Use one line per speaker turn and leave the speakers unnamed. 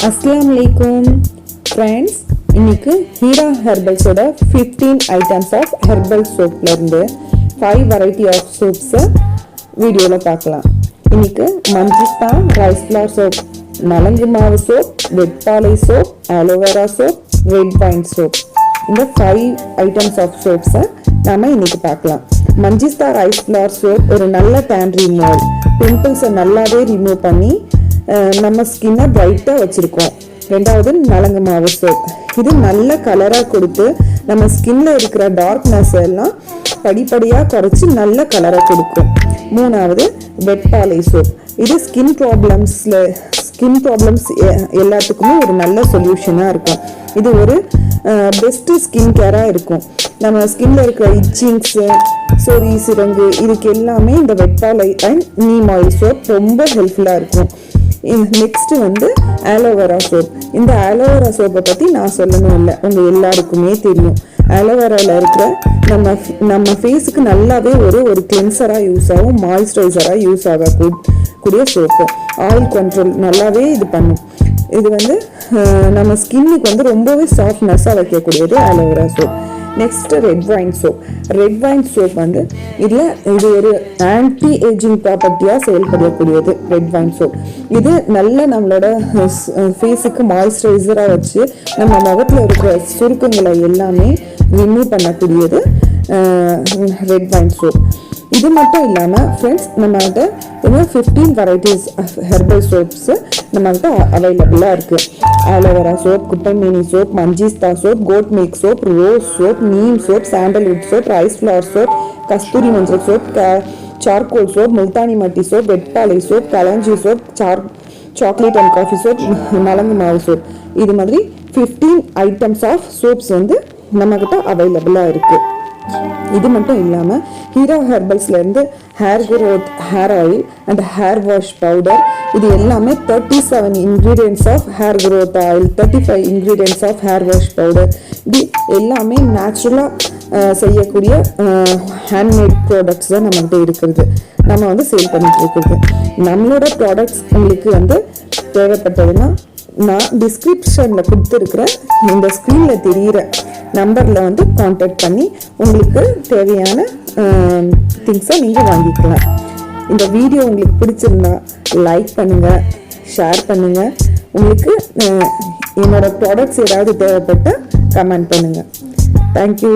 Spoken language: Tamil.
Assalamu alaikum friends. இன்னைக்கு ஹீரா ஹெர்பல்ஸோட 15 ஐட்டம்ஸ் ஆஃப் ஹெர்பல் சோப்ல இருந்து 5 வெரைட்டி ஆஃப் சோப்ஸ் வீடியோல பார்க்கலாம். இன்னைக்கு மஞ்சிஸ்தா ரைஸ் ஃப்ளவர் சோப், நலங்கு மாவு சோப், வெட்பாலை soap, aloe vera soap, red wine soap, இந்த 5 ஐட்டம்ஸ் ஆஃப் சோப்ஸ் நாம இன்னைக்கு பார்க்கலாம். மஞ்சிஸ்தா ரைஸ் ஃப்ளவர் சோப் ஒரு நல்ல டேன் ரிமூவல், பிம்பிள்ஸை நல்லாவே ரிமூவ் பண்ணி நம்ம ஸ்கின்னை பிரைட்டாக வச்சுருக்கோம். ரெண்டாவது நலங்கு மாவு சோப், இது நல்ல கலராக கொடுத்து நம்ம ஸ்கின்ல இருக்கிற டார்க்னஸ் எல்லாம் படிப்படியாக குறைச்சி நல்ல கலராக கொடுக்கும். மூணாவது வெட்பாலை சோப், இது ஸ்கின் ப்ராப்ளம்ஸ் எல்லாத்துக்குமே ஒரு நல்ல சொல்யூஷனாக இருக்கும். இது ஒரு பெஸ்ட்டு ஸ்கின் கேராக இருக்கும். நம்ம ஸ்கின்ல இருக்கிற இச்சிங்ஸு, சொறி, சிரங்கு இதுக்கு எல்லாமே இந்த வெட்பாலை அண்ட் நீம் ஆயில் சோப் ரொம்ப ஹெல்ப்ஃபுல்லாக இருக்கும். Next aloe vera soap. இந்த ஆலோவேரா சோப்பை பற்றி நான் சொல்லணும் இல்லை, உங்கள் எல்லாருக்குமே தெரியும். ஆலோவேராவில் இருக்கிற நம்ம ஃபேஸுக்கு நல்லாவே ஒரு கிளென்சராக யூஸ் ஆகும், மாய்ஸ்சரைசராக யூஸ் ஆகக்கூடிய சோப்பு. ஆயில் கண்ட்ரோல் நல்லாவே இது பண்ணும். இது நம்ம ஸ்கின்னுக்கு ரொம்பவே சாஃப்ட்னஸாக வைக்கக்கூடியது aloe vera soap. Next red wine soap. Red wine soap இது ஒரு ஆன்டி ஏஜிங் ப்ராப்பர்ட்டியாக செயல்படக்கூடியது. ரெட் வைன் சோப் இது நல்ல நம்மளோட ஃபேஸுக்கு மாய்ஸ்சரைசராக வச்சு நம்ம முகத்தில் இருக்கிற சுருக்கங்களை எல்லாமே ரிமூவ் பண்ணக்கூடியது ரெட் வைன் சோப். இது மட்டும் இல்லாமல் ஃப்ரெண்ட்ஸ், நம்மகிட்ட 15 வெரைட்டிஸ் ஆஃப் ஹெர்பல் சோப்ஸ் நம்மகிட்ட அவைலபிளாக இருக்குது. ஆலோவேரா சோப், குப்பைமேனி சோப், மஞ்சிஸ்தா soap, goat milk soap, rose soap, neem soap, sandalwood soap, rice flower soap, கஸ்தூரி மஞ்சள் soap, charcoal soap, Multani mitti soap, வெட்பாலை சோப், கலஞ்சி soap, chocolate and coffee soap, நலங்கு மாவு சோப். இது மாதிரி 15 ஐட்டம்ஸ் ஆஃப் சோப்ஸ் நம்மகிட்ட அவைலபிளாக இருக்குது. இது மட்டும் இல்லாமல் ஹீரா ஹெர்பல்ஸ்லேருந்து hair growth hair oil and hair wash powder, இது எல்லாமே 37 ingredients of hair growth oil, 35 ingredients of hair wash powder, இது எல்லாமே நேச்சுரலாக செய்யக்கூடிய ஹேண்ட்மேட் ப்ராடக்ட்ஸ் தான் நம்மகிட்ட இருக்கிறது. நம்ம சேல் பண்ணிட்டு இருக்கிறது. நம்மளோட ப்ராடக்ட்ஸ் உங்களுக்கு தேவைப்பட்டதுன்னா நான் டிஸ்கிரிப்ஷனில் கொடுத்துருக்குற இந்த ஸ்க்ரீனில் தெரிகிற நம்பரில் காண்டாக்ட் பண்ணி உங்களுக்கு தேவையான திங்ஸை நீங்கள் வாங்கிக்கலாம். இந்த வீடியோ உங்களுக்கு பிடிச்சிருந்தா லைக் பண்ணுங்கள், ஷேர் பண்ணுங்கள். உங்களுக்கு என்னோட ப்ராடக்ட்ஸ் ஏதாவது தேவைப்பட்டால் கமெண்ட் பண்ணுங்கள். தேங்க்யூ.